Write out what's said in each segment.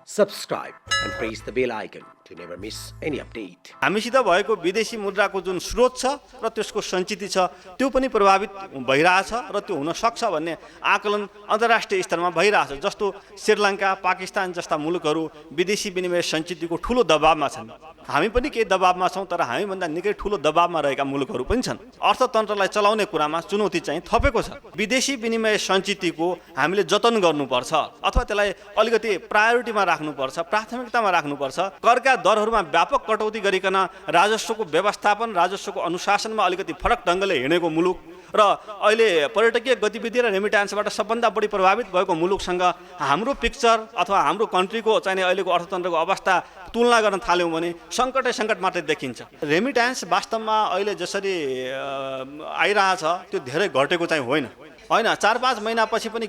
subscribe and press the bell icon to never miss any update. हामीसित भएको विदेशी मुद्राको जुन स्रोत छ र त्यसको सञ्चित छ त्यो पनि प्रभावित भइरहेछ र त्यो हुन सक्छ भन्ने आकलन अन्तर्राष्ट्रिय स्तरमा भइरहेछ। जस्तो श्रीलङ्का, पाकिस्तान जस्ता मुलुकहरू विदेशी विनिमय सञ्चितको ठूलो दबावमा छन्। हामी पनि केही दबावमा छौं, तर हामीभन्दा निकै ठूलो दबावमा रहेका मुलुकहरू पनि छन्। अर्थतन्त्रलाई चलाउने कुरामा चुनौती चाहिँ थपेको छ। विदेशी विनिमय सञ्चितको हामीले जतन गर्नुपर्छ अथवा त्यसलाई अलिकति प्रायोरिटीमा राख्नुपर्छ, प्राथमिकतामा राख्नुपर्छ। करका दरहरूमा व्यापक कटौती गरिकन राजस्वको व्यवस्थापन, राजस्वको अनुशासनमा अलिकति फरक ढङ्गले हिँडेको मुलुक र अहिले पर्यटकीय गतिविधि र रेमिट्यान्सबाट सबभन्दा बढी प्रभावित भएको मुलुकसँग हाम्रो पिक्चर अथवा हाम्रो कन्ट्रीको चाहिँ अहिलेको अर्थतन्त्रको अवस्था तुलना गर्न थाल्यौँ भने सङ्कट मात्रै देखिन्छ। रेमिट्यान्स वास्तवमा अहिले जसरी आइरहेछ त्यो धेरै घटेको चाहिँ होइन। 4-5 महिनापछि पनि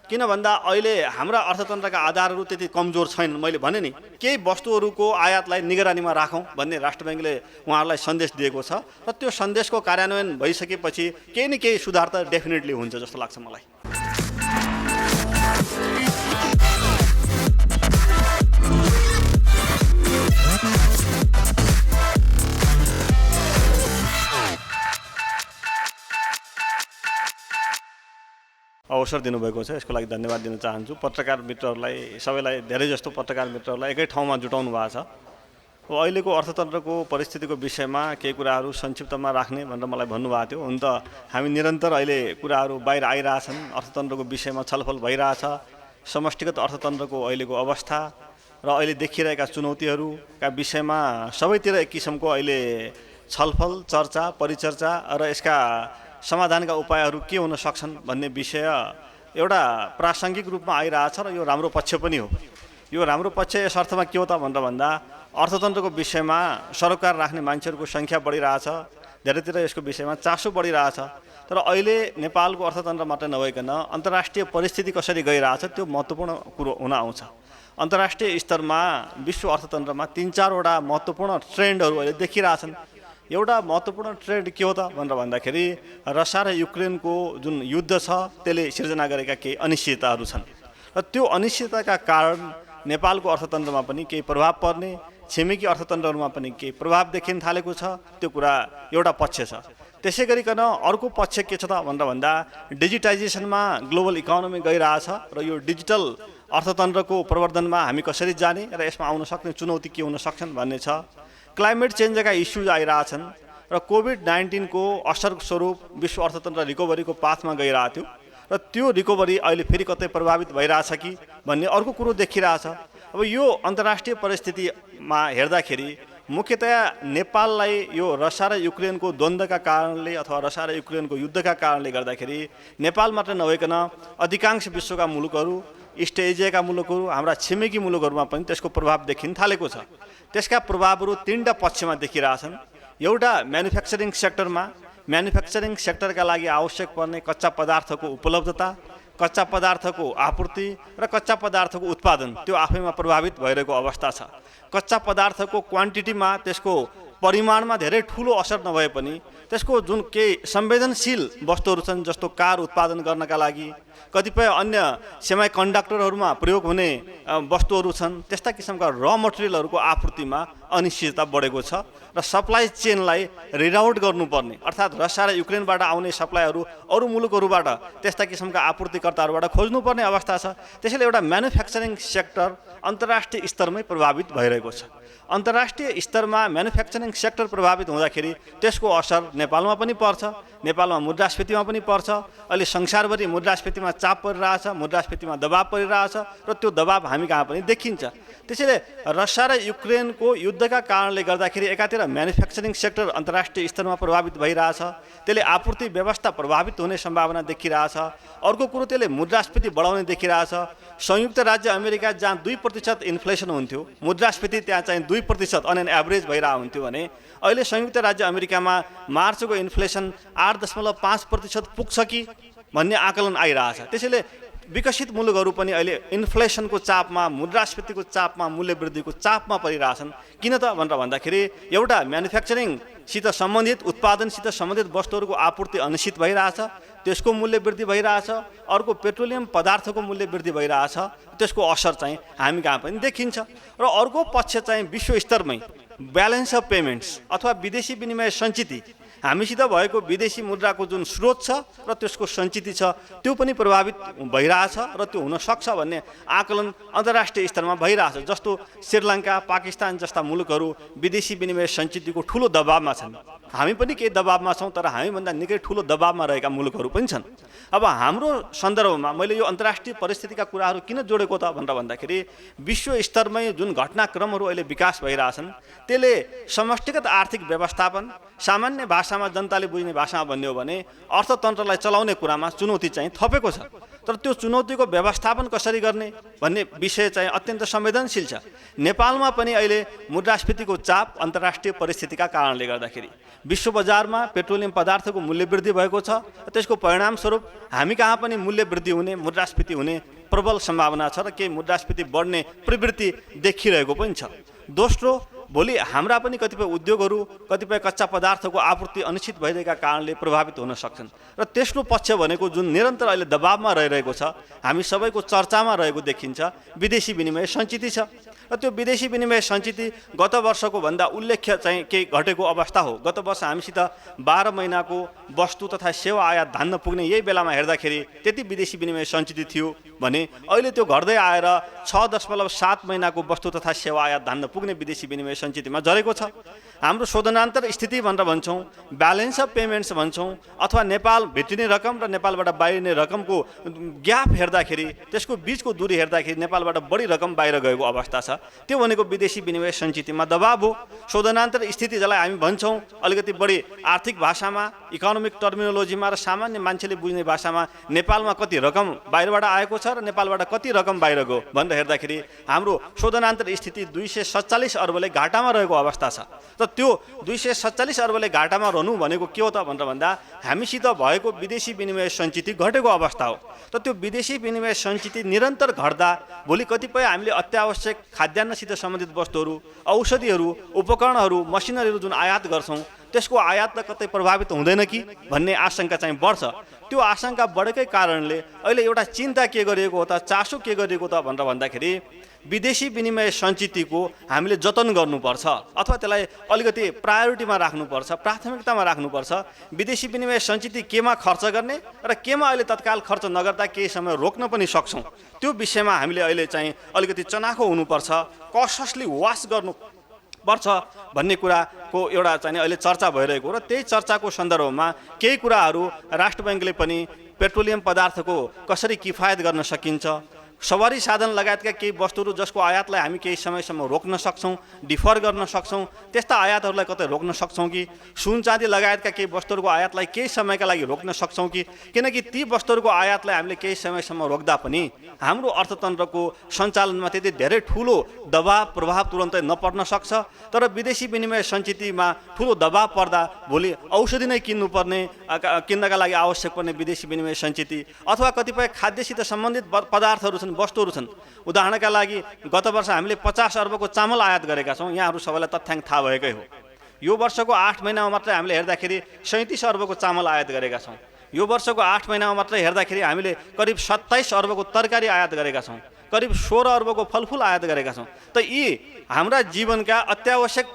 किन भन्दा अहिले हाम्रा अर्थतन्त्रका आधारहरू त्यति कमजोर छैनन्। मैले भने नि केही वस्तुहरूको आयातलाई निगरानीमा राखौँ भन्ने राष्ट्र ब्याङ्कले उहाँहरूलाई सन्देश दिएको छ र त्यो सन्देशको कार्यान्वयन भइसकेपछि केही न केही सुधार त डेफिनेटली हुन्छ जस्तो लाग्छ मलाई। अवसर दिनुभएको छ, यसको लागि धन्यवाद दिन चाहन्छु। पत्रकार मित्रहरूलाई, सबैलाई, धेरै जस्तो पत्रकार मित्रहरूलाई एकै ठाउँमा जुटाउनु भएको छ। अहिलेको अर्थतन्त्रको परिस्थितिको विषयमा केही कुराहरू संक्षिप्तमा राख्ने भनेर मलाई भन्नुभएको थियो। हुन त हामी निरन्तर अहिले कुराहरू बाहिर आइरहेछन्, अर्थतन्त्रको विषयमा छलफल भइरहेछ। समष्टिगत अर्थतन्त्रको अहिलेको अवस्था र अहिले देखिरहेका चुनौतीहरूका विषयमा सबैतिर एक किसिमको अहिले छलफल, चर्चा, परिचर्चा र यसका समाधानका उपायहरू के हुन सक्छन् भन्ने विषय एउटा प्रासङ्गिक रूपमा आइरहेछ र यो राम्रो पक्ष पनि हो। यो राम्रो पक्ष यस अर्थमा के हो त भन्दा अर्थतन्त्रको विषयमा सरोकार राख्ने मान्छेहरूको सङ्ख्या बढिरहेछ, धेरैतिर यसको विषयमा चासो बढिरहेछ। तर अहिले नेपालको अर्थतन्त्र मात्रै नभइकन अन्तर्राष्ट्रिय परिस्थिति कसरी गइरहेछ त्यो महत्त्वपूर्ण कुरो हुन आउँछ। अन्तर्राष्ट्रिय स्तरमा विश्व अर्थतन्त्रमा 3-4 वटा महत्त्वपूर्ण ट्रेन्डहरू अहिले देखिरहेछन्। एउटा महत्त्वपूर्ण ट्रेन्ड के हो त भन्दाखेरि रसिया र युक्रेनको जुन युद्ध छ त्यसले सिर्जना गरेका केही अनिश्चितताहरू छन् र त्यो अनिश्चितताका कारण नेपालको अर्थतन्त्रमा पनि केही प्रभाव पर्ने, छिमेकी अर्थतन्त्रहरूमा पनि केही प्रभाव देखिन थालेको छ। त्यो कुरा एउटा पक्ष छ। त्यसै गरिकन अर्को पक्ष के छ त भन्दा डिजिटाइजेसनमा ग्लोबल इकोनोमी गइरहेछ र यो डिजिटल अर्थतन्त्रको प्रवर्धनमा हामी कसरी जाने र यसमा आउन सक्ने चुनौती के हुन सक्छन् भन्ने छ। क्लाइमेट चेन्जका इस्युज आइरहेछन् र कोभिड-19 को असर स्वरूप विश्व अर्थतन्त्र रिकभरीको पाथमा गइरहेको थियो र त्यो रिकभरी अहिले फेरि कतै प्रभावित भइरहेछ कि भन्ने अर्को कुरो देखिरहेछ। अब यो अन्तर्राष्ट्रिय परिस्थितिमा हेर्दाखेरि मुख्यतया नेपाललाई यो रसिया र युक्रेनको द्वन्द्वका कारणले अथवा रसिया र युक्रेनको युद्धका कारणले गर्दाखेरि नेपाल मात्र नभइकन अधिकांश विश्वका मुलुकहरू, इस्ट एसियाका मुलुकहरू, हाम्रा छिमेकी मुलुकहरूमा पनि त्यसको प्रभाव देखिन थालेको छ। त्यसका प्रभावहरू 3टा पक्षमा देखिरहेछन्। एउटा म्यानुफ्याक्चरिङ सेक्टरमा, म्यानुफ्याक्चरिङ सेक्टरका लागि आवश्यक पर्ने कच्चा पदार्थको उपलब्धता, कच्चा पदार्थको आपूर्ति र कच्चा पदार्थको उत्पादन त्यो आफैमा प्रभावित भइरहेको अवस्था छ। कच्चा पदार्थको क्वान्टिटीमा, त्यसको परिमाणमा धेरै ठुलो असर नभए पनि त्यसको जुन केही संवेदनशील वस्तुहरू छन् जस्तो कार उत्पादन गर्नका लागि, कतिपय अन्य सेमी कन्डक्टरहरूमा प्रयोग हुने वस्तुहरू छन्, त्यस्ता किसिमका र मटेरियलहरूको आपूर्तिमा अनिश्चितता बढेको छ र सप्लाई चेनलाई रिराउट गर्नुपर्ने, अर्थात् रसिया र युक्रेनबाट आउने सप्लाईहरू अरू मुलुकहरूबाट त्यस्ता किसिमका आपूर्तिकर्ताहरूबाट खोज्नुपर्ने अवस्था छ। त्यसैले एउटा म्यानुफ्याक्चरिङ सेक्टर अन्तर्राष्ट्रिय स्तरमै प्रभावित भइरहेको छ। अन्तर्राष्ट्रिय स्तरमा म्यानुफ्याक्चरिङ सेक्टर प्रभावित हुँदाखेरि त्यसको असर नेपालमा पनि पर्छ, नेपालमा मुद्रास्फीतिमा पनि पर्छ। अहिले संसारभरि मुद्रास्फीतिमा चाप परिरहेछ, मुद्रास्फीतिमा दबाव परिरहेछ र त्यो दबाव हामी कहाँ पनि देखिन्छ। त्यसैले रसिया र युक्रेनको युद्धका कारणले गर्दाखेरि एकातिर म्यानुफ्याक्चरिङ सेक्टर अन्तर्राष्ट्रिय स्तरमा प्रभावित भइरहेछ, त्यसले आपूर्ति व्यवस्था प्रभावित हुने सम्भावना देखिरहेछ। अर्को कुरो त्यसले मुद्रास्फीति बढाउने देखिरहेछ। संयुक्त राज्य अमेरिका जहाँ 2% इन्फ्लेसन हुन्थ्यो, मुद्रास्फीति त्यहाँ चाहिँ 2% अन एन एभरेज भइरहेको हुन्थ्यो भने अहिले संयुक्त राज्य अमेरिकामा मार्चको इन्फ्लेसन 8.5% पुग्छ कि भन्ने आकलन आइरहेछ। त्यसैले विकसित मुलुकहरू पनि अहिले इन्फ्लेसनको चापमा, मुद्रास्फीतिको चापमा, मूल्य वृद्धिको चापमा परिरहेछन्। किन त भन्दाखेरि एउटा म्यानुफ्याक्चरिङसित सम्बन्धित, उत्पादनसित सम्बन्धित वस्तुहरूको आपूर्ति अनिश्चित भइरहेछ। त्यसको मूल्य वृद्धि भइरहेछ, अर्को पेट्रोलियम पदार्थको मूल्य वृद्धि भइरहेछ, त्यसको असर चाहिँ हामी कहाँ पनि देखिन्छ। र अर्को पक्ष चाहिँ विश्व स्तरमै ब्यालेन्स अफ पेमेन्ट्स अथवा विदेशी विनिमय सञ्चिति, हामीसित भएको विदेशी मुद्राको जुन स्रोत छ र त्यसको सञ्चिति छ त्यो पनि प्रभावित भइरहेछ र त्यो हुनसक्छ भन्ने आकलन अन्तर्राष्ट्रिय स्तरमा भइरहेछ। जस्तो श्रीलङ्का, पाकिस्तान जस्ता मुलुकहरू विदेशी विनिमय सञ्चितिको ठुलो दबावमा छन्। हामी पनि केही दबावमा छौँ, तर हामीभन्दा निकै ठुलो दबावमा रहेका मुलुकहरू पनि छन्। अब हाम्रो सन्दर्भमा मैले यो अन्तर्राष्ट्रिय परिस्थितिका कुराहरू किन जोडेको त भनेर भन्दाखेरि विश्व स्तरमै जुन घटनाक्रमहरू अहिले विकास भइरहेछन् त्यसले समष्टिगत आर्थिक व्यवस्थापन, सामान्य भाषामा जनताले बुझ्ने भाषामा भन्ने हो भने अर्थतन्त्रलाई चलाउने कुरामा चुनौती चाहिँ थपेको छ। तर त्यो चुनौतीको व्यवस्थापन कसरी गर्ने भन्ने विषय चाहिँ अत्यन्त संवेदनशील छ। नेपालमा पनि अहिले मुद्रास्फीतिको चाप अन्तर्राष्ट्रिय परिस्थितिका कारणले गर्दाखेरि विश्व बजारमा पेट्रोलियम पदार्थको मूल्य वृद्धि भएको छ। त्यसको परिणामस्वरूप हामी कहाँ पनि मूल्य वृद्धि हुने, मुद्रास्फीति हुने प्रबल सम्भावना छ र केही मुद्रास्फीति बढ्ने प्रवृत्ति देखिरहेको पनि छ। दोस्रो, भोलि हाम्रा पनि कतिपय उद्योगहरू, कतिपय कच्चा पदार्थको आपूर्ति अनिश्चित भइरहेका कारणले प्रभावित हुन सक्छन् र तेस्रो पक्ष भनेको जुन निरन्तर अहिले दबावमा रहिरहेको छ, हामी सबैको चर्चामा रहेको देखिन्छ, विदेशी विनिमय सञ्चिति छ। र त्यो विदेशी विनिमय सञ्चिति गत वर्षको भन्दा उल्लेख्य चाहिँ केही घटेको अवस्था हो। गत वर्ष हामीसित 12 महिनाको वस्तु तथा सेवा आयात धान्न पुग्ने यही बेलामा हेर्दाखेरि त्यति विदेशी विनिमय सञ्चिति थियो भने अहिले त्यो घट्दै आएर 6.7 महिनाको वस्तु तथा सेवा आयात धान्न पुग्ने विदेशी विनिमय सञ्चितिमा झरेको छ। हाम्रो शोधनान्तर स्थिति भनेर भन्छौँ, ब्यालेन्स अफ पेमेन्ट्स भन्छौँ, अथवा नेपाल भित्रिने रकम र नेपालबाट बाहिरिने रकमको ग्याप हेर्दाखेरि, त्यसको बीचको दूरी हेर्दाखेरि नेपालबाट बढी रकम बाहिर गएको अवस्था छ। त्यो भनेको विदेशी विनिमय सञ्चितिमा दबाव हो। शोधनान्तर स्थिति जसलाई हामी भन्छौँ अलिकति बढी आर्थिक भाषामा, इकोनोमिक टर्मिनोलोजीमा र सामान्य मान्छेले बुझ्ने भाषामा नेपालमा कति रकम बाहिरबाट आएको छ र नेपालबाट कति रकम बाहिर गयो भनेर हेर्दाखेरि हाम्रो शोधनान्तर स्थिति 247 अर्बले घाटामा रहेको अवस्था छ। र त्यो 247 अर्बले घाटामा रहनु भनेको के हो त भनेर भन्दा हामीसित भएको विदेशी विनिमय सञ्चिति घटेको अवस्था हो। त त्यो विदेशी विनिमय सञ्चिति निरन्तर घट्दा भोलि कतिपय हामीले अत्यावश्यक खाद्यान्नसित सम्बन्धित वस्तुहरू, औषधिहरू, उपकरणहरू, मसिनरीहरू जुन आयात गर्छौँ त्यसको आयात कतै प्रभावित हुँदैन कि भन्ने आशंका चाहिँ बढ्छ। त्यो आशंका बढेकै कारणले अहिले एउटा चिन्ता के गरिएको हो त, चासो के गरिएको त भनेर भन्दाखेरि विदेशी विनिमय सञ्चितिको हामीले जतन गर्नुपर्छ अथवा त्यसलाई अलिकति प्रायोरिटीमा राख्नुपर्छ, प्राथमिकतामा राख्नुपर्छ। विदेशी विनिमय सञ्चिति केमा खर्च गर्ने र केमा अहिले तत्काल खर्च नगर्दा केही समय रोक्न पनि सक्छौँ, त्यो विषयमा हामीले अहिले चाहिँ अलिकति चनाखो हुनुपर्छ, कससली वास गर्नुपर्छ भन्ने कुराको एउटा चाहिँ अहिले चर्चा भइरहेको र त्यही चर्चाको सन्दर्भमा केही कुराहरू राष्ट्र बैङ्कले पनि पेट्रोलियम पदार्थको कसरी किफायत गर्न सकिन्छ, सवारी साधन लगायतका केही वस्तुहरू जसको आयातलाई हामी केही समयसम्म रोक्न सक्छौँ, डिफर गर्न सक्छौँ, त्यस्ता आयातहरूलाई कतै रोक्न सक्छौँ कि, सुन चाँदी लगायतका केही वस्तुहरूको आयातलाई केही समयका लागि रोक्न सक्छौँ कि, किनकि ती वस्तुहरूको आयातलाई हामीले केही समयसम्म रोक्दा पनि हाम्रो अर्थतन्त्रको सञ्चालनमा त्यति धेरै ठुलो दबाव प्रभाव तुरन्तै नपर्न सक्छ। तर विदेशी विनिमय सञ्चितिमा ठुलो दबाव पर्दा भोलि औषधि नै किन्नका लागि आवश्यक पर्ने विदेशी विनिमय सञ्चिति अथवा कतिपय खाद्यसित सम्बन्धित पदार्थहरू छन्, वस्तुहरू छन्। उदाहरणका लागि गत वर्ष हामीले 50 अर्बको चामल आयात गरेका छौँ, यहाँहरू सबैलाई तथ्याङ्क थाहा भएकै हो। यो वर्षको 8 महिनामा मात्रै हामीले हेर्दाखेरि 37 अर्बको चामल आयात गरेका छौँ। यो वर्षको 8 महिनामा मात्रै हेर्दाखेरि हामीले करिब 27 अर्बको तरकारी आयात गरेका छौँ, करिब 16 अर्बको फलफुल आयात गरेका छौँ। त यी हाम्रा जीवनका अत्यावश्यक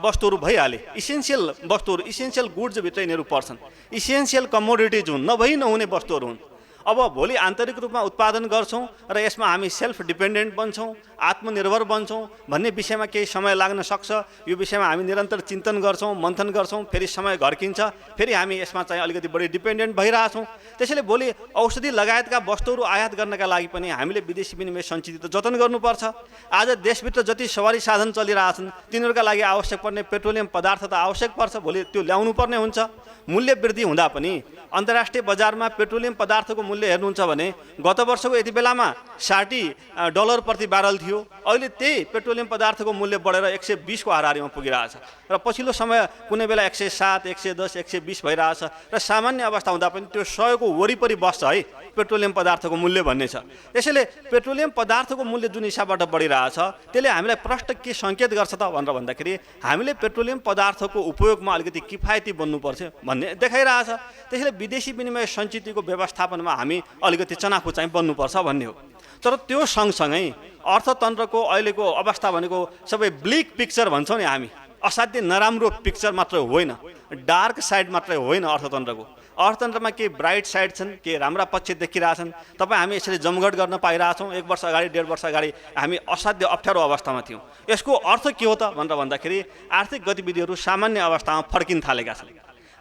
वस्तुहरू भइहाले, इसेन्सियल वस्तुहरू, इसेन्सियल गुड्सभित्र यिनीहरू पर्छन्, इसेन्सियल कमोडिटिज हुन्, नभई नहुने वस्तुहरू हुन्। अब भोलि आन्तरिक रूपमा उत्पादन गर्छौँ र यसमा हामी सेल्फ डिपेन्डेन्ट बन्छौँ, आत्मनिर्भर बन्छौँ भन्ने विषयमा केही समय लाग्न सक्छ। यो विषयमा हामी निरन्तर चिन्तन गर्छौँ, मन्थन गर्छौँ, फेरि समय घर्किन्छ, फेरि हामी यसमा चाहिँ अलिकति बढी डिपेन्डेन्ट भइरहेछौँ। त्यसैले भोलि औषधि लगायतका वस्तुहरू आयात गर्नका लागि पनि हामीले विदेशी विनिमय सञ्चिति त जतन गर्नुपर्छ। आज देशभित्र जति सवारी साधन चलिरहेछन् तिनीहरूका लागि आवश्यक पर्ने पेट्रोलियम पदार्थ त आवश्यक पर्छ, भोलि त्यो ल्याउनु पर्ने हुन्छ। मूल्य वृद्धि हुँदा पनि अन्तर्राष्ट्रिय बजारमा पेट्रोलियम पदार्थको मूल्य हेर्नुहुन्छ भने गत वर्षको यति बेलामा $60 प्रति ब्यारल थियो। अहिले त्यही पेट्रोलियम पदार्थको मूल्य बढेर 120 को हाराहारीमा पुगिरहेछ र पछिल्लो समय कुनै बेला 107, 110, 120 भइरहेछ र सामान्य अवस्था हुँदा पनि त्यो 100 को वरिपरि बस्छ है पेट्रोलियम पदार्थको मूल्य भन्ने छ। त्यसैले पेट्रोलियम पदार्थको मूल्य जुन हिसाबबाट बढिरहेछ त्यसले हामीलाई प्रष्ट के सङ्केत गर्छ त भनेर भन्दाखेरि हामीले पेट्रोलियम पदार्थको उपयोगमा अलिकति किफायती बन्नुपर्छ भन्ने देखाइरहेछ। त्यसैले विदेशी विनिमय सञ्चितको व्यवस्थापनमा हामी अलिकति चनाखो चाहिँ बन्नुपर्छ भन्ने हो। तर त्यो सँगसँगै अर्थतन्त्रको अहिलेको अवस्था भनेको सबै ब्लिक पिक्चर भन्छौँ नि हामी, असाध्यै नराम्रो पिक्चर मात्र होइन, डार्क साइड मात्रै होइन अर्थतन्त्रको। अर्थतन्त्रमा केही ब्राइट साइड छन्, केही राम्रा पक्ष देखिरहेछन्। तपाईँ हामी यसरी जमघट गर्न पाइरहेछौँ। 1 वर्ष अगाडि 1.5 वर्ष अगाडि हामी असाध्य अप्ठ्यारो अवस्थामा थियौँ। यसको अर्थ के हो त भनेर भन्दाखेरि आर्थिक गतिविधिहरू सामान्य अवस्थामा फर्किन थालेका छन्।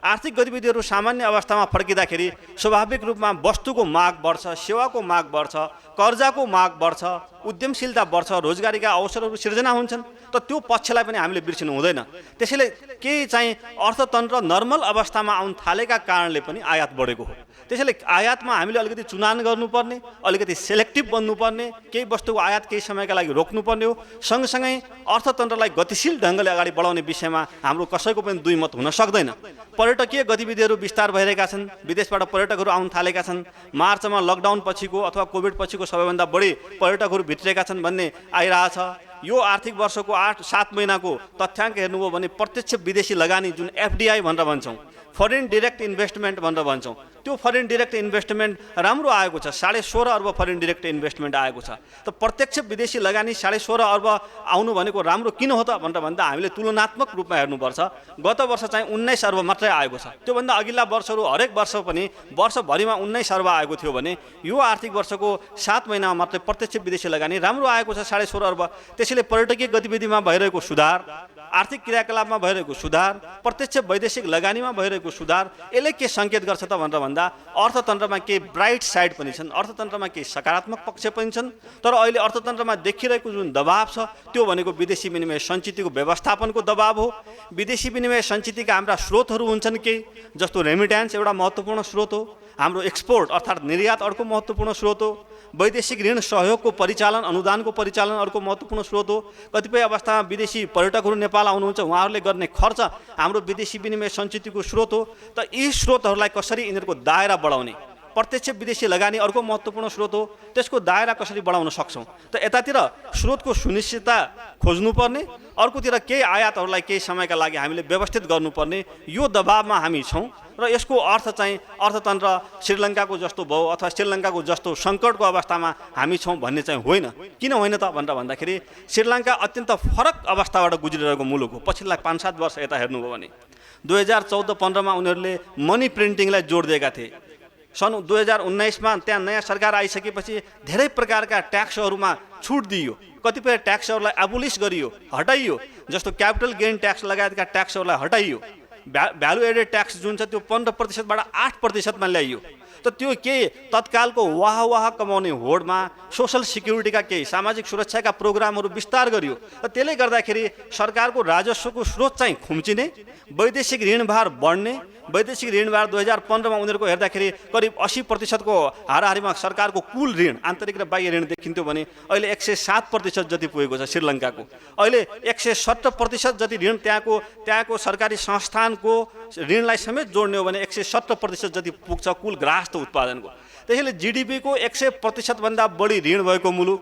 आर्थिक गतिविधिहरू सामान्य अवस्थामा फर्किँदाखेरि स्वाभाविक रूपमा वस्तुको माग बढ्छ, सेवाको माग बढ्छ, कर्जाको माग बढ्छ, उद्यमशीलता बढ्छ, रोजगारीका अवसरहरू सिर्जना हुन्छन्। त त्यो पक्षलाई पनि हामीले बिर्सिनु हुँदैन। त्यसैले केही चाहिँ अर्थतन्त्र नर्मल अवस्थामा आउन थालेका कारणले पनि आयात बढेको हो। त्यसैले आयातमा हामीले अलिकति चुनान गर्नुपर्ने, अलिकति सेलेक्टिभ बन्नुपर्ने, केही वस्तुको आयात केही समयका लागि रोक्नुपर्ने हो। सँगसँगै अर्थतन्त्रलाई गतिशील ढङ्गले अगाडि बढाउने विषयमा हाम्रो कसैको पनि दुई मत हुन सक्दैन। पर्यटकीय गतिविधिहरू विस्तार भइरहेका छन्, विदेशबाट पर्यटकहरू आउन थालेका छन्। मार्चमा लकडाउन पछिको अथवा कोभिड पछिको सबैभन्दा बढी पर्यटकहरू भित्रिएका छन् भन्ने आइरहेछ। यो आर्थिक वर्षको 8-7 महिनाको तथ्याङ्क हेर्नुभयो भने प्रत्यक्ष विदेशी लगानी जुन FDI भनेर भन्छौँ, फरेन डिरेक्ट इन्भेस्टमेन्ट भनेर भन्छौँ, त्यो फरेन डिरेक्ट इन्भेस्टमेन्ट राम्रो आएको छ। 16.5 अर्ब फरेन डिरेक्ट इन्भेस्टमेन्ट आएको छ। त प्रत्यक्ष विदेशी लगानी 16.5 अर्ब आउनु भनेको राम्रो किन हो त भनेर भन्दा हामीले तुलनात्मक रूपमा हेर्नुपर्छ। गत वर्ष चाहिँ 19 अर्ब मात्रै आएको छ। त्योभन्दा अघिल्ला वर्षहरू हरेक वर्ष पनि वर्षभरिमा 19 अर्ब आएको थियो भने यो आर्थिक वर्षको 7 महिनामा मात्रै प्रत्यक्ष विदेशी लगानी राम्रो आएको छ 16.5 अर्ब। त्यसैले पर्यटकीय गतिविधिमा भइरहेको सुधार, आर्थिक क्रियाकलापमा भइरहेको सुधार, प्रत्यक्ष वैदेशिक लगानीमा भइरहेको सुधार यसले के सङ्केत गर्छ त भनेर भन्दा अर्थतन्त्रमा केही ब्राइट साइड पनि छन्, अर्थतन्त्रमा केही सकारात्मक पक्ष पनि छन्। तर अहिले अर्थतन्त्रमा देखिरहेको जुन दबाब छ त्यो भनेको विदेशी विनिमय सञ्चितको व्यवस्थापनको दबाब हो। विदेशी विनिमय सञ्चितका हाम्रा स्रोतहरू हुन्छन् केही, जस्तो रेमिट्यान्स एउटा महत्त्वपूर्ण स्रोत हो, हाम्रो एक्सपोर्ट अर्थात् निर्यात अर्को महत्त्वपूर्ण स्रोत हो, वैदेशिक ऋण सहयोगको परिचालन, अनुदानको परिचालन अर्को महत्त्वपूर्ण स्रोत हो। कतिपय अवस्थामा विदेशी पर्यटकहरू नेपाल आउनुहुन्छ, उहाँहरूले गर्ने खर्च हाम्रो विदेशी विनिमय सञ्चितको स्रोत हो। त यी स्रोतहरूलाई कसरी यिनीहरूको दायरा बढाउने, प्रत्यक्ष विदेशी लगानी अर्को महत्त्वपूर्ण स्रोत हो, त्यसको दायरा कसरी बढाउन सक्छौँ। त यतातिर स्रोतको सुनिश्चितता खोज्नुपर्ने, अर्कोतिर केही आयातहरूलाई केही समयका लागि हामीले व्यवस्थित गर्नुपर्ने, यो दबावमा हामी छौँ। र यसको अर्थ चाहिँ अर्थतन्त्र श्रीलङ्काको जस्तो भयो अथवा श्रीलङ्काको जस्तो सङ्कटको अवस्थामा हामी छौँ भन्ने चाहिँ होइन। किन होइन त भनेर भन्दाखेरि श्रीलङ्का अत्यन्त फरक अवस्थाबाट गुज्रिरहेको मुलुक हो। पछिल्ला 5-7 वर्ष यता हेर्नुभयो भने 2014-15मा उनीहरूले मनी प्रिन्टिङलाई जोड दिएका थिए। सन् 2019मा त्यहाँ नयाँ सरकार आइसकेपछि धेरै प्रकारका ट्याक्सहरूमा छुट दिइयो, कतिपय ट्याक्सहरूलाई एबोलिस गरियो, हटाइयो, जस्तो क्यापिटल गेन ट्याक्स लगायतका ट्याक्सहरूलाई हटाइयो। भ्यालु एडेड ट्याक्स जुन छ त्यो 15%बाट 8%मा ल्याइयो। त त्यो केही तत्कालको वाह कमाउने होडमा सोसल सिक्युरिटीका केही सामाजिक सुरक्षाका प्रोग्रामहरू विस्तार गरियो। र त्यसले गर्दाखेरि सरकारको राजस्वको स्रोत चाहिँ खुम्चिने, वैदेशिक ऋणभार बढ्ने। वैदेशिक ऋणभार 2015मा उनीहरूको हेर्दाखेरि करिब 80%को हाराहारीमा सरकारको कुल ऋण, आन्तरिक र बाह्य ऋण देखिन्थ्यो भने अहिले 107% जति पुगेको छ श्रीलङ्काको। अहिले 170% जति ऋण त्यहाँको सरकारी संस्थानको ऋणलाई समेत जोड्ने हो भने 170% जति पुग्छ कुल ग्राहस्थ उत्पादनको। त्यसैले GDPको 100% भन्दा बढी ऋण भएको मुलुक,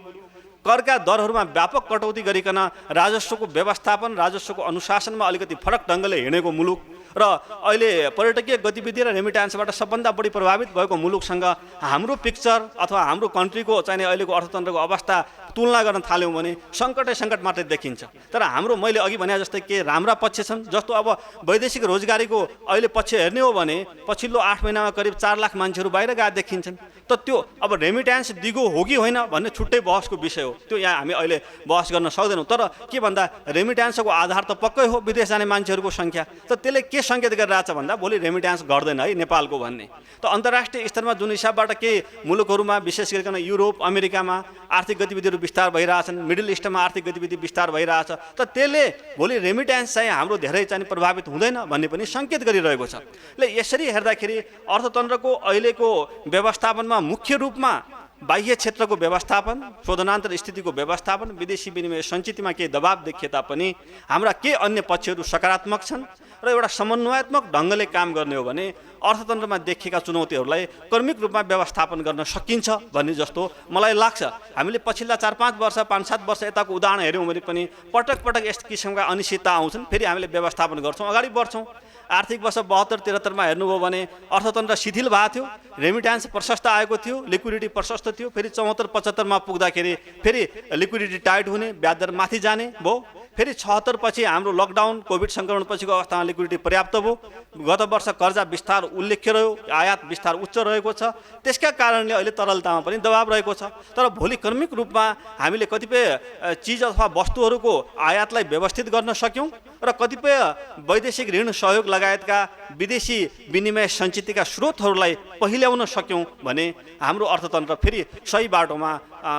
करका दरहरूमा व्यापक कटौती गरिकन राजस्वको व्यवस्थापन, राजस्वको अनुशासनमा अलिकति फरक ढङ्गले हिँडेको मुलुक र अहिले पर्यटकीय गतिविधि र रेमिट्यान्सबाट सबभन्दा बढी प्रभावित भएको मुलुकसँग हाम्रो पिक्चर अथवा हाम्रो कन्ट्रीको चाहिँ अहिलेको अर्थतन्त्रको अवस्था तुलना गर्न थाल्यौँ भने सङ्कटै सङ्कट मात्रै देखिन्छ। तर हाम्रो मैले अघि भने जस्तै के राम्रा पक्ष छन्, जस्तो अब वैदेशिक रोजगारीको अहिले पक्ष हेर्ने हो भने पछिल्लो 8 महिनामा करिब 4 लाख मान्छेहरू बाहिर गए देखिन्छन्। त त्यो अब रेमिट्यान्स दिगो हो कि होइन भन्ने छुट्टै बहसको विषय हो, त्यो यहाँ हामी अहिले बहस गर्न सक्दैनौँ। तर के भन्दा रेमिट्यान्सको आधार त पक्कै हो विदेश जाने मान्छेहरूको सङ्ख्या। त त्यसले के के सङ्केत गरिरहेछ भन्दा भोलि रेमिट्यान्स गर्दैन है नेपालको भन्ने। त अन्तर्राष्ट्रिय स्तरमा जुन हिसाबबाट केही मुलुकहरूमा विशेष गरिकन युरोप अमेरिकामा आर्थिक गतिविधिहरू विस्तार भइरहेछन्, मिडल इस्टमा आर्थिक गतिविधि विस्तार भइरहेछ, त त्यसले भोलि रेमिट्यान्स चाहिँ हाम्रो धेरै चाहिँ प्रभावित हुँदैन भन्ने पनि सङ्केत गरिरहेको छ। ल यसरी हेर्दाखेरि अर्थतन्त्रको अहिलेको व्यवस्थापनमा मुख्य रूपमा बाह्य क्षेत्रको व्यवस्थापन, शोधनान्तर स्थितिको व्यवस्थापन, विदेशी विनिमय सञ्चितमा केही दबाब देखिए तापनि हाम्रा के अन्य पक्षहरू सकारात्मक छन् र एउटा समन्वयात्मक ढङ्गले काम गर्ने हो भने अर्थतन्त्रमा देखिएका चुनौतीहरूलाई क्रमिक रूपमा व्यवस्थापन गर्न सकिन्छ भन्ने जस्तो मलाई लाग्छ। हामीले पछिल्ला 4-5 वर्ष 5-7 वर्ष यताको उदाहरण हेऱ्यौँ भने पनि पटक पटक यस किसिमका अनिश्चितता आउँछन्, फेरि हामीले व्यवस्थापन गर्छौँ, अगाडि बढ्छौँ। आर्थिक वर्ष 72-73मा हेर्नुभयो भने अर्थतन्त्र शिथिल भएको थियो, रेमिट्यान्स प्रशस्त आएको थियो, लिक्विडिटी प्रशस्त थियो, फेरि 74-75मा पुग्दाखेरि फेरि लिक्विडिटी टाइट हुने, ब्याज दर माथि जाने भयो, फेरि 76 पछि हाम्रो लकडाउन कोभिड सङ्क्रमण पछिको अवस्थामा लिक्विडिटी पर्याप्त भयो, गत वर्ष कर्जा विस्तार उल्लेख्य रह्यो, आयात विस्तार उच्च रहेको छ, त्यसका कारणले अहिले तरलतामा पनि दबाब रहेको छ। तर भोलि क्रमिक रूपमा हामीले कतिपय चिज अथवा वस्तुहरूको आयातलाई व्यवस्थित गर्न सक्यौँ र कतिपय वैदेशिक ऋण सहयोग लगायतका विदेशी विनिमय सञ्चितका स्रोतहरूलाई पहिल्याउन सक्यौँ भने हाम्रो अर्थतन्त्र फेरि सही बाटोमा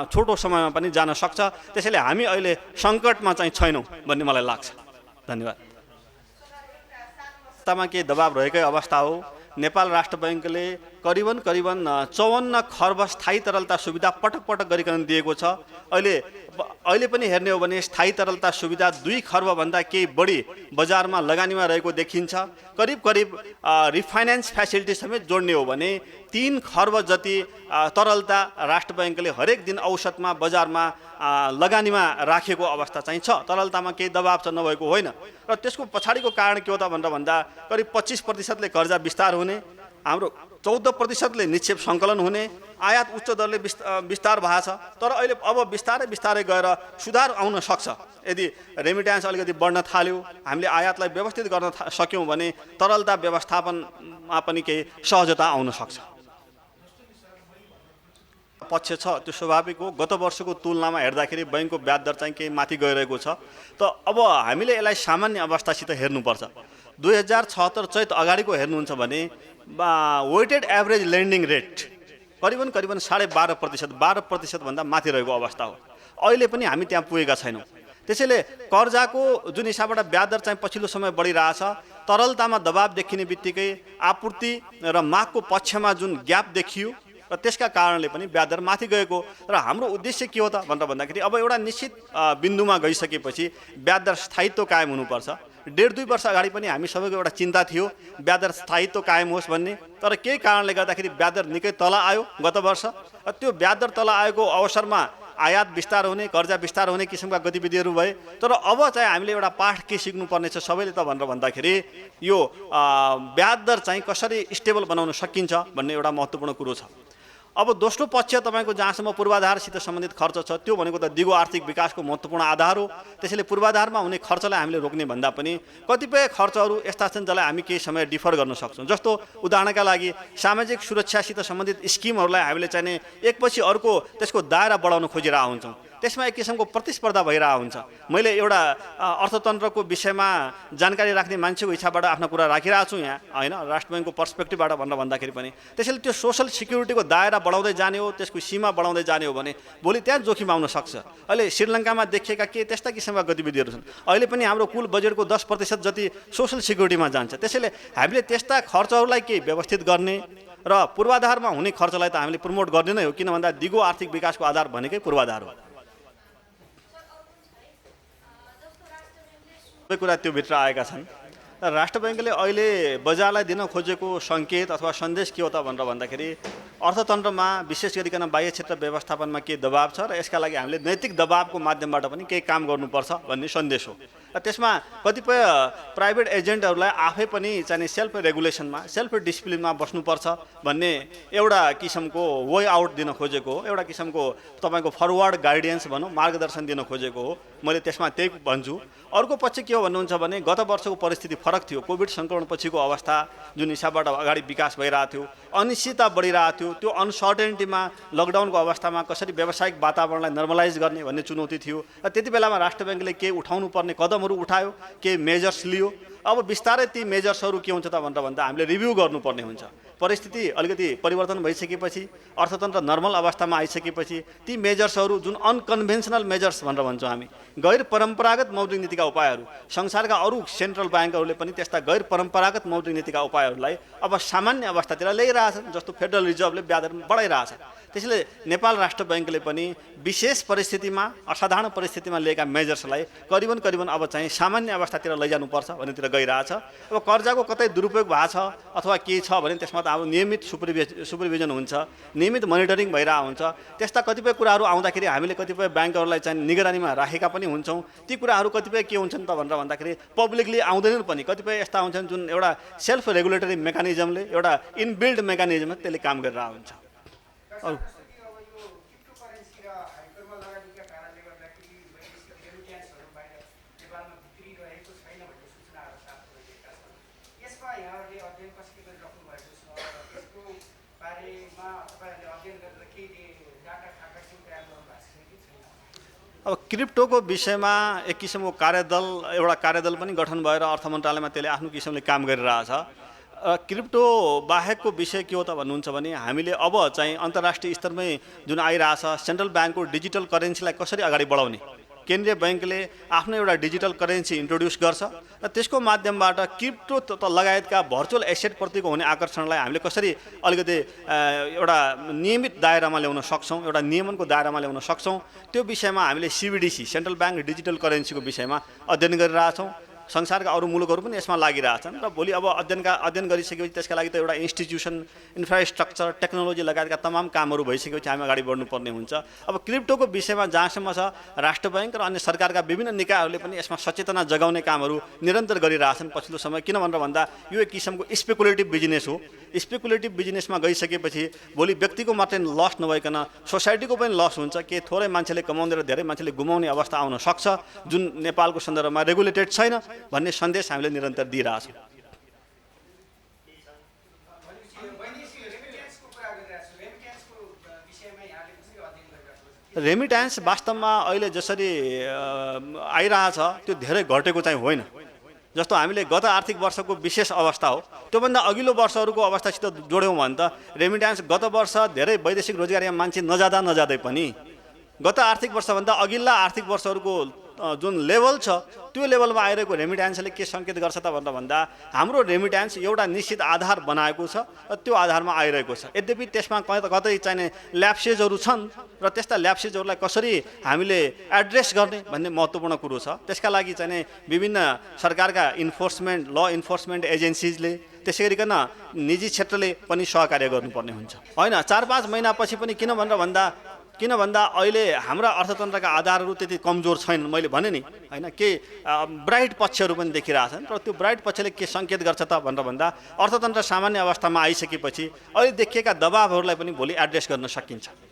छोटो समयमा पनि जान सक्छ। त्यसैले हामी अहिले सङ्कटमा चाहिँ छैनौँ भन्ने मलाई लाग्छ। धन्यवाद। तामा केही दबाब रहेकै अवस्था हो। नेपाल राष्ट्र बैंकले करिबन 54 खर्ब स्थायी तरलता सुविधा पटक पटक गरिकन दिएको छ। अहिले पनि हेर्ने हो भने स्थायी तरलता सुविधा 2 खर्बभन्दा केही बढी बजारमा लगानीमा रहेको देखिन्छ। करिब रिफाइनेन्स फ्यासिलिटी समेत जोड्ने हो भने 3 खर्ब जति तरलता राष्ट्र बैंकले हरेक दिन औसतमा बजारमा लगानीमा राखेको अवस्था चाहिँ छ। तरलतामा केही दबाब छ, नभएको होइन। र त्यसको पछाडिको कारण के हो त भन्दा करिब 25% कर्जा विस्तार हुने, हाम्रो 14% निक्षेप सङ्कलन हुने, आयात उच्च दरले विस्तार भएको छ। तर अहिले अब बिस्तारै गएर सुधार आउन सक्छ। यदि रेमिट्यान्स अलिकति बढ्न थाल्यो, हामीले आयातलाई व्यवस्थित गर्न सक्यौँ भने तरलता व्यवस्थापनमा पनि केही सहजता आउन सक्छ। पक्ष छ त्यो स्वाभाविक हो। गत वर्षको तुलनामा हेर्दाखेरि बैंकको ब्याज दर चाहिँ केही माथि गइरहेको छ। त अब हामीले यसलाई सामान्य अवस्थासित हेर्नुपर्छ। 2076 चैत अगाडिको हेर्नुहुन्छ भने वेटेड एभरेज लेन्डिङ रेट करिबन 12.5%, 12% भन्दा माथि रहेको अवस्था हो। अहिले पनि हामी त्यहाँ पुगेका छैनौँ। त्यसैले कर्जाको जुन हिसाबबाट ब्याज दर चाहिँ पछिल्लो समय बढिरहेछ, तरलतामा दबाब देखिने बित्तिकै आपूर्ति र मागको पक्षमा जुन ग्याप देखियो र त्यसका कारणले पनि ब्याज दर माथि गएको। र हाम्रो उद्देश्य के हो त भन्दाखेरि अब एउटा निश्चित बिन्दुमा गइसकेपछि ब्याज दर स्थायित्व कायम हुनुपर्छ। 1.5-2 वर्ष अगाडि पनि हामी सबैको एउटा चिन्ता थियो ब्याज दर स्थायित्व कायम होस् भन्ने। तर केही कारणले गर्दाखेरि ब्याज दर निकै तल आयो गत वर्ष। र त्यो ब्याज दर तल आएको अवसरमा आयात विस्तार हुने, कर्जा विस्तार हुने किसिमका गतिविधिहरू भए। तर अब चाहिँ हामीले एउटा पाठ के सिक्नुपर्ने छ सबैले त भन्दाखेरि यो ब्याज दर चाहिँ कसरी स्टेबल बनाउन सकिन्छ भन्ने एउटा महत्त्वपूर्ण कुरो छ। अब दोस्रो पक्ष तपाईँको जहाँसम्म पूर्वाधारसित सम्बन्धित खर्च छ त्यो भनेको त दिगो आर्थिक विकासको महत्त्वपूर्ण आधार हो। त्यसैले पूर्वाधारमा हुने खर्चलाई हामीले रोक्ने भन्दा पनि कतिपय खर्चहरू यस्ता छन् जसलाई हामी केही समय डिफर गर्न सक्छौँ। जस्तो उदाहरणका लागि सामाजिक सुरक्षासित सम्बन्धित स्किमहरूलाई हामीले चाहिँ एकपछि अर्को त्यसको दायरा बढाउन खोजिरहेका हुन्छौँ। त्यसमा एक किसिमको प्रतिस्पर्धा भइरहेको हुन्छ। मैले एउटा अर्थतन्त्रको विषयमा जानकारी राख्ने मान्छेको इच्छाबाट आफ्नो कुरा राखिरहेको छु यहाँ, होइन, राष्ट्र बैंकको पर्सपेक्टिभबाट भन्दाखेरि पनि। त्यसैले त्यो सोसल सिक्युरिटीको दायरा बढाउँदै जाने हो, त्यसको सीमा बढाउँदै जाने हो भने भोलि त्यहाँ जोखिम आउन सक्छ। अहिले श्रीलङ्कामा देखिएका के त्यस्ता किसिमका गतिविधिहरू छन्। अहिले पनि हाम्रो कुल बजेटको 10% जति सोसल सिक्युरिटीमा जान्छ। त्यसैले हामीले त्यस्ता खर्चहरूलाई केही व्यवस्थित गर्ने र पूर्वाधारमा हुने खर्चलाई त हामीले प्रमोट गर्ने नै हो। किन भन्दा दिगो आर्थिक विकासको आधार भनेकै पूर्वाधार हो। कुरा त्यो भित्र आएका छन्। राष्ट्र बैंकले अहिले बजारलाई दिन खोजेको सङ्केत अथवा सन्देश के हो त भन्दाखेरि अर्थतन्त्रमा विशेष गरिकन बाह्य क्षेत्र व्यवस्थापनमा के दबाब छ र यसका लागि हामीले नैतिक दबाबको माध्यमबाट पनि केही काम गर्नुपर्छ भन्ने सन्देश हो। र त्यसमा कतिपय प्राइभेट एजेन्टहरूलाई आफै पनि चाहिँ सेल्फ रेगुलेसनमा, सेल्फ डिसिप्लिनमा बस्नुपर्छ भन्ने एउटा किसिमको वे आउट दिन खोजेको हो। एउटा किसिमको तपाईँको फरवर्ड गाइडेन्स भनौँ, मार्गदर्शन दिन खोजेको हो। मैले त्यसमा त्यही भन्छु। अर्को पक्ष के हो भन्नुहुन्छ भने गत वर्षको परिस्थिति फरक थियो। कोभिड सङ्क्रमण पछिको अवस्था जुन हिसाबबाट अगाडि विकास भइरहेको थियो, अनिश्चितता बढिरहेको थियो, त्यो अनसर्टेनिटीमा लकडाउनको अवस्थामा कसरी व्यावसायिक वातावरणलाई नर्मलाइज गर्ने भन्ने चुनौती थियो। र त्यति बेलामा राष्ट्र बैंकले केही उठाउनु पर्ने कदमहरू उठायो, केही मेजर्स लियो अब बिस्तारै ती मेजर्सहरू के हुन्छ त भनेर भन्दा हामीले रिभ्यू गर्नुपर्ने हुन्छ। परिस्थिति अलिकति परिवर्तन भइसकेपछि, अर्थतन्त्र नर्मल अवस्थामा आइसकेपछि ती मेजर्सहरू जुन अनकन्भेन्सनल मेजर्स भनेर भन्छौँ हामी, गैर परम्परागत मौद्रिक नीतिका उपायहरू, संसारका अरू सेन्ट्रल ब्याङ्कहरूले पनि त्यस्ता गैर परम्परागत मौद्रिक नीतिका उपायहरूलाई अब सामान्य अवस्थातिर ल्याइरहेछन्, जस्तो फेडरल रिजर्भले ब्याज दर बढाइरहेछ। त्यसैले नेपाल राष्ट्र बैङ्कले पनि विशेष परिस्थितिमा, असाधारण परिस्थितिमा लिएका मेजर्सलाई करिबन अब चाहिँ सामान्य अवस्थातिर लैजानुपर्छ भन्नेतिर गइरहेछ। अब कर्जाको कतै दुरुपयोग भएको छ अथवा के छ भने त्यसमा त अब नियमित सुपरभिजन हुन्छ, नियमित मोनिटरिङ भइरहेको हुन्छ। त्यस्ता कतिपय कुराहरू आउँदाखेरि हामीले कतिपय ब्याङ्कहरूलाई चाहिँ निगरानीमा राखेका पनि हुन्छौँ। ती कुराहरू कतिपय के हुन्छन् त भनेर भन्दाखेरि पब्लिकली आउँदैनन् पनि। कतिपय यस्ता हुन्छन् जुन एउटा सेल्फ रेगुलेटरी मेकानिजमले, एउटा इनबिल्ड मेकानिजमले त्यसले काम गरिरहेको हुन्छ। अब क्रिप्टोको विषयमा एक किसिमको एउटा कार्यदल पनि गठन भएर अर्थ मन्त्रालयमा त्यसले आफ्नो किसिमले काम गरिरहेछ। क्रिप्टो बाहेकको विषय के हो त भन्नुहुन्छ भने हामीले अब चाहिँ अन्तर्राष्ट्रिय स्तरमै जुन आइरहेछ सेन्ट्रल ब्याङ्कको डिजिटल करेन्सीलाई कसरी अगाडि बढाउने, केन्द्रीय बैङ्कले आफ्नो एउटा डिजिटल करेन्सी इन्ट्रोड्युस गर्छ र त्यसको माध्यमबाट क्रिप्टो लगायतका भर्चुअल एसेटप्रतिको हुने आकर्षणलाई हामीले कसरी अलिकति एउटा नियमित दायरामा ल्याउन सक्छौँ, एउटा नियमनको दायरामा ल्याउन सक्छौँ, त्यो विषयमा हामीले CBDC सेन्ट्रल ब्याङ्क डिजिटल करेन्सीको विषयमा अध्ययन गरिरहेछौँ। संसारका अरू मुलुकहरू पनि यसमा लागिरहेछन् र भोलि अब अध्ययन गरिसकेपछि त्यसका लागि त एउटा इन्स्टिट्युसन, इन्फ्रास्ट्रक्चर, टेक्नोलोजी लगायतका तमाम कामहरू भइसकेपछि हामी अगाडि बढ्नुपर्ने हुन्छ। अब क्रिप्टोको विषयमा जहाँसम्म छ राष्ट्र बैङ्क र अन्य सरकारका विभिन्न निकायहरूले पनि यसमा सचेतना जगाउने कामहरू निरन्तर गरिरहेछन् पछिल्लो समय। किन भनेर भन्दा यो एक किसिमको स्पेकुलेटिभ बिजनेस हो। स्पेकुलेटिभ बिजनेसमा गइसकेपछि भोलि व्यक्तिको मात्रै लस नभइकन सोसाइटीको पनि लस हुन्छ। के थोरै मान्छेले कमाउने र धेरै मान्छेले गुमाउने अवस्था आउन सक्छ, जुन नेपालको सन्दर्भमा रेगुलेटेड छैन भन्ने सन्देश हामीले निरन्तर दिइरहेछौँ। रेमिट्यान्स वास्तवमा अहिले जसरी आइरहेछ त्यो धेरै घटेको चाहिँ होइन। जस्तो हामीले गत आर्थिक वर्षको विशेष अवस्था हो, त्योभन्दा अघिल्लो वर्षहरूको अवस्थासित जोड्यौँ भने त रेमिट्यान्स गत वर्ष धेरै वैदेशिक रोजगारीमा मान्छे नजाँदै पनि गत आर्थिक वर्षभन्दा अघिल्ला आर्थिक वर्षहरूको जुन लेभल छ त्यो लेभलमा आइरहेको रेमिट्यान्सले के सङ्केत गर्छ त भनेर भन्दा हाम्रो रेमिट्यान्स एउटा निश्चित आधार बनाएको छ र त्यो आधारमा आइरहेको छ। यद्यपि त्यसमा कतै चाहिने ल्याप्सेजहरू छन् र त्यस्ता ल्याप्सेजहरूलाई कसरी हामीले एड्रेस गर्ने भन्ने महत्त्वपूर्ण कुरो छ। त्यसका लागि चाहिने विभिन्न सरकारका ल इन्फोर्समेन्ट एजेन्सिजले, त्यसै गरिकन निजी क्षेत्रले पनि सहकार्य गर्नुपर्ने हुन्छ। होइन 4-5 महिनापछि पनि किन भन्दा अहिले हाम्रा अर्थतन्त्रका आधारहरू त्यति कमजोर छैनन्। मैले भने नि होइन, के ब्राइट पक्षहरू पनि देखिरहेछन् र त्यो ब्राइट पक्षले के सङ्केत गर्छ त भनेर भन्दा अर्थतन्त्र सामान्य अवस्थामा आइसकेपछि अहिले देखिएका दबावहरूलाई पनि भोलि एड्रेस गर्न सकिन्छ।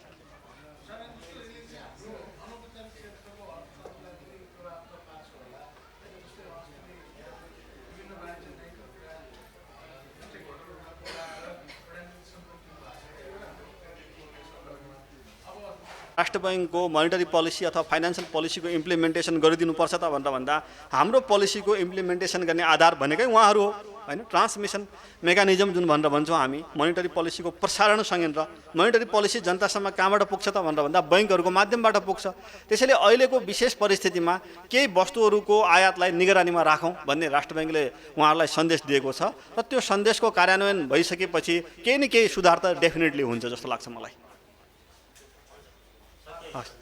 राष्ट्र बैङ्कको मोनिटरी पोलिसी अथवा फाइनेन्सियल पोलिसीको इम्प्लिमेन्टेसन गरिदिनुपर्छ त भनेर भन्दा हाम्रो पोलिसीको इम्प्लिमेन्टेसन गर्ने आधार भनेकै उहाँहरू हो। होइन, ट्रान्समिसन मेकानिजम जुन भनेर भन्छौँ हामी, मोनिटरी पोलिसीको प्रसारण संयन्त्र, मोनिटरी पोलिसी जनतासम्म कहाँबाट पुग्छ त भनेर भन्दा बैङ्कहरूको माध्यमबाट पुग्छ। त्यसैले अहिलेको विशेष परिस्थितिमा केही वस्तुहरूको आयातलाई निगरानीमा राखौँ भन्ने राष्ट्र बैङ्कले उहाँहरूलाई सन्देश दिएको छ र त्यो सन्देशको कार्यान्वयन भइसकेपछि केही न केही सुधार त डेफिनेटली हुन्छ जस्तो लाग्छ मलाई।